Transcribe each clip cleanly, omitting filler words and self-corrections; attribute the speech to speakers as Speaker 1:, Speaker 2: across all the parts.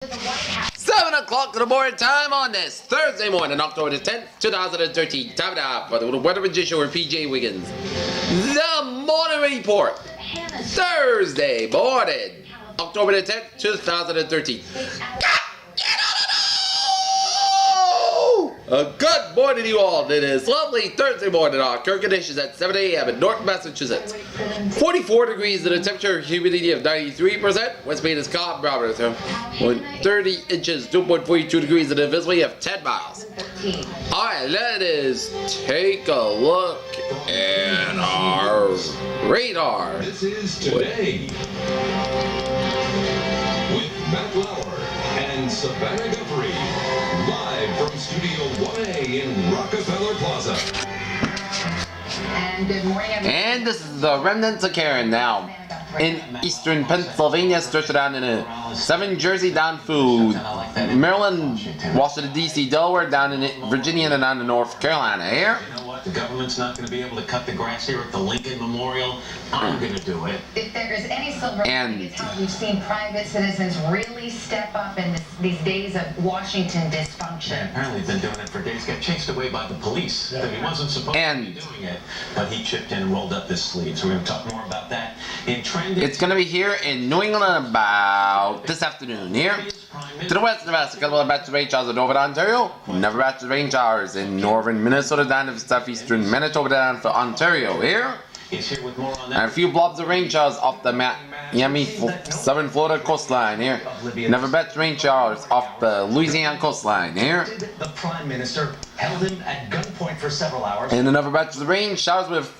Speaker 1: 7 o'clock in the morning time on this Thursday morning, October the 10th, 2013. Time now for the weather magician with PJ Wiggins. The morning report. Thursday morning, October the 10th, 2013. A good morning to you all. It is lovely Thursday morning. Our current conditions at 7 a.m. in North Massachusetts. 44 degrees and a temperature humidity of 93%. Wind speed is calm, barometer 30 inches, 2.42 degrees, and a visibility of 10 miles. Alright, let us take a look at our radar.
Speaker 2: This is Today with Matt Lauer and Savannah Guthrie. Live from Studio 1A in Rockefeller Plaza.
Speaker 3: And good morning, everyone.
Speaker 1: And this is the remnants of Karen now. In eastern Pennsylvania, stretched down in a 7 Jersey down through Maryland, Washington D.C., Delaware, down in Virginia, and down to North Carolina. Here.
Speaker 4: You know what? The government's not going to be able to cut the grass here at the Lincoln Memorial. I'm going to do it.
Speaker 3: If there is any silver lining, it's how we've seen private citizens really step up in these days of Washington dysfunction.
Speaker 4: Yeah, apparently been doing it for days. Got chased away by the police. He wasn't supposed to be doing it, but he chipped in and rolled up his sleeves. We're going to talk more about that in trending.
Speaker 1: It's going to be here in New England about this afternoon. Here to the west of us, a couple of batches of rain showers in northern Ontario, another batch of rain showers in northern Minnesota down to southeastern Manitoba down to Ontario. Here.
Speaker 4: Here with more on that.
Speaker 1: And a few blobs of rain showers off the Miami, southern Florida coastline here. Another batch of rain showers off the Louisiana coastline here.
Speaker 5: The Prime Minister held him at gunpoint for several hours.
Speaker 1: And another batch of rain showers with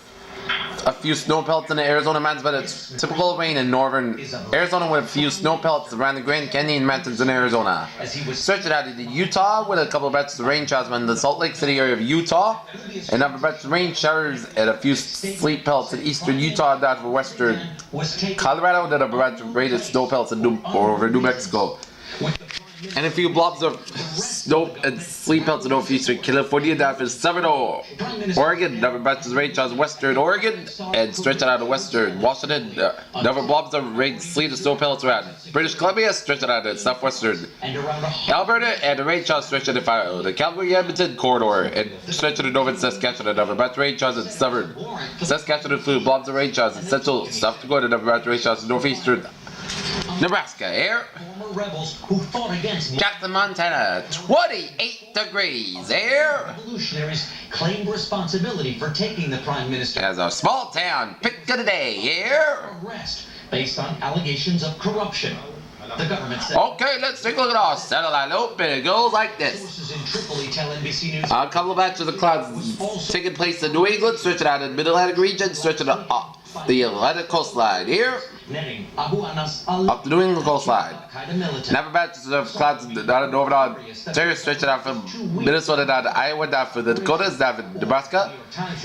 Speaker 1: a few snow pelts in the Arizona mountains, but it's typical rain in northern Arizona with a few snow pelts around the Grand Canyon mountains in Arizona. Stretch it out into Utah with a couple of batches of rain showers in the Salt Lake City area of Utah. Another batch of rain showers and a few sleet pelts in eastern Utah down to western Colorado. Then a batch of rain snow pelts over New Mexico. And a few blobs of snow and sleet pelts in northeastern California down to southern Oregon. Another batch of rain showers in western Oregon and stretch it out to western Washington. Another blobs of rain, sleet, and snow pelts around British Columbia. Stretch it out to southwestern Alberta, and the rain showers stretch it to the Calgary-Edmonton corridor and stretch it to northern Saskatchewan. Another batch of rain showers in southern Saskatchewan include blobs of rain showers in central South Dakota. Another batch of rain showers in northeastern Nebraska. Here.
Speaker 5: Rebels who fought against
Speaker 1: Jackson, Montana, 28 degrees. Here.
Speaker 5: revolutionaries claimed responsibility for taking the Prime Minister
Speaker 1: As a small town pick of the day. Here.
Speaker 5: arrest based on allegations of corruption. The government said
Speaker 1: Okay, let's take a look at our satellite loop, and it goes like this.
Speaker 5: sources in Tripoli tell NBC News
Speaker 1: A couple of batches of clouds taking place in New England, stretching out in the Mid-Atlantic region, stretching up the Atlantic coastline. Here.
Speaker 5: netting Abu Anas al
Speaker 1: Up the New England coastline.
Speaker 5: Qaeda militant.
Speaker 1: Another batches of clouds down in northern Ontario, stretching out from Minnesota down to Iowa, down for the Dakotas, down to Nebraska.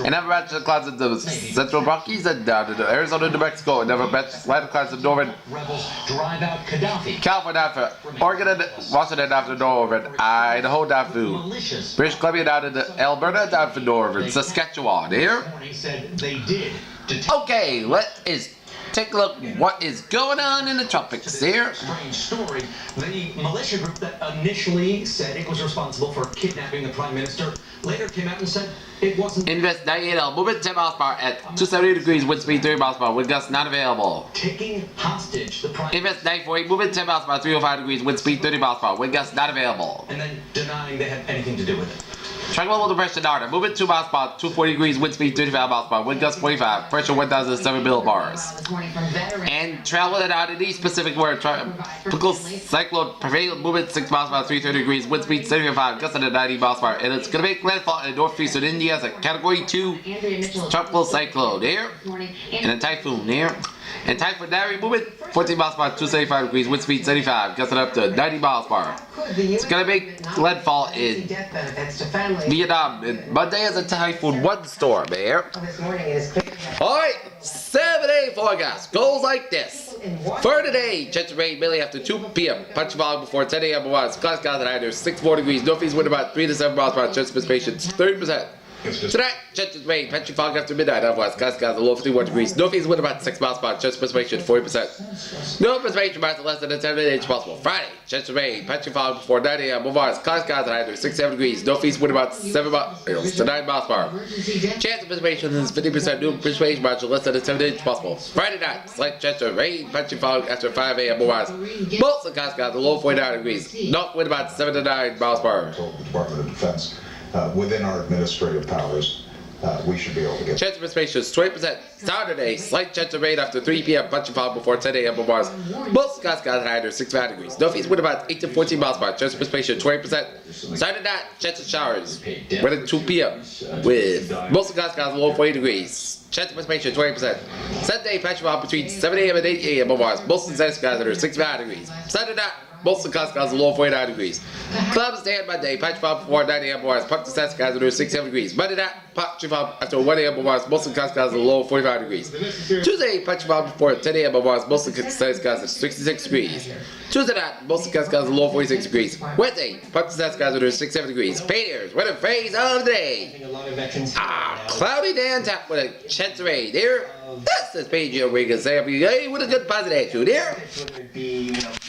Speaker 1: Another batch of clouds in the central Rockies and down to Arizona, New Mexico. Another batch of clouds in northern
Speaker 5: Rebels drive out Gaddafi.
Speaker 1: California down for Oregon and Washington down for northern Idaho, down for
Speaker 5: Militias
Speaker 1: British Columbia, down to Alberta, down for northern Saskatchewan. Here.
Speaker 5: this morning said they did detect
Speaker 1: Okay, let us take a look what is going on in the tropics here.
Speaker 5: strange story. The militia group that initially said it was responsible for kidnapping the Prime Minister later came out and said it wasn't.
Speaker 1: Invest 98L, movement 10 miles per hour at 270 degrees, wind speed 30 miles per hour, wind gusts not available.
Speaker 5: Taking hostage the Prime
Speaker 1: Invest 948, movement 10 miles per hour, 305 degrees, wind speed 30 miles per hour, wind gusts not available.
Speaker 5: and then denying they had anything to do with it.
Speaker 1: Tropical depression Narda, movement 2 miles per hour, 240 degrees, wind speed 35 miles per hour, wind gusts 45, pressure 1,007 millibars.
Speaker 3: This morning from veterans.
Speaker 1: And traveling out in the East Pacific where tropical cyclone prevailed, movement 6 miles per hour, 330 degrees, wind speed 75, gusts at 90 miles per hour, and it's going to make landfall in northeastern India as a Category 2
Speaker 3: Andrea Mitchell
Speaker 1: tropical cyclone here,
Speaker 3: this morning.
Speaker 1: and a typhoon here. And Typhoon Nari movement 14 miles per hour, 275 degrees, wind speed 75, gusting up to 90 miles per hour. It's going to make landfall in Vietnam. And Monday is a Typhoon 1 storm here.
Speaker 3: This morning it is clear.
Speaker 1: Alright, 7-day forecast goes like this. For today, chance of rain mainly after 2 p.m. Punch volume before 10 a.m. Clouds skies at either 6 more degrees. Northeast wind about 3 to 7 miles per hour. Chance of precipitation 30%. Tonight, chances of rain, patchy fog after midnight. Otherwise, skies a low 51 degrees. No fees, wind about 6 miles per hour. Chance of precipitation 40%. No precipitation amounts less than a 10 inch possible. Friday, chance of rain, patchy fog before 9 a.m. Otherwise, skies high 67 degrees. No fees, wind about 7 miles to 9 miles per hour. Chance of precipitation is 50%. No precipitation margin less than a 10 inch possible. Friday night, slight chance of rain, patchy fog after 5 a.m. Otherwise, most of the skies the low 49 degrees. North wind about 7 to 9 miles per hour.
Speaker 6: The Department of Defense. Within our administrative powers, we should be able to get.
Speaker 1: Chance of precipitation is 20%. Saturday, slight chance of rain after 3 p.m. Patchy fog before 10 a.m. Bars. Most skies high under 65 degrees. Northeast wind about 8 to 14 miles per hour. Chance of precipitation 20%. Saturday night, chance of showers. Weather at 2 p.m. with most skies low 40 degrees. Chance of precipitation 20%. Sunday, patchy fog between 7 a.m. and 8 a.m. Bars. Most of the skies under 65 degrees. Sunday night. Most of the skies low 49 degrees. Clouds stay on Monday, patchy fog before 9 a.m. bars. Part of the skies under 67 degrees. Monday night, patchy fog after 1 a.m. bars. Most of the skies low 45 degrees. Tuesday, patchy fog before 10 a.m. bars. Most of the skies at 66 degrees. Tuesday night, most of the skies low 46 degrees. Wednesday, part of the skies under 67 degrees. Painters, weather phrase of the day. Cloudy day on top with a chance of rain. There, that's this page here where you can say, hey, what a good positive attitude. There.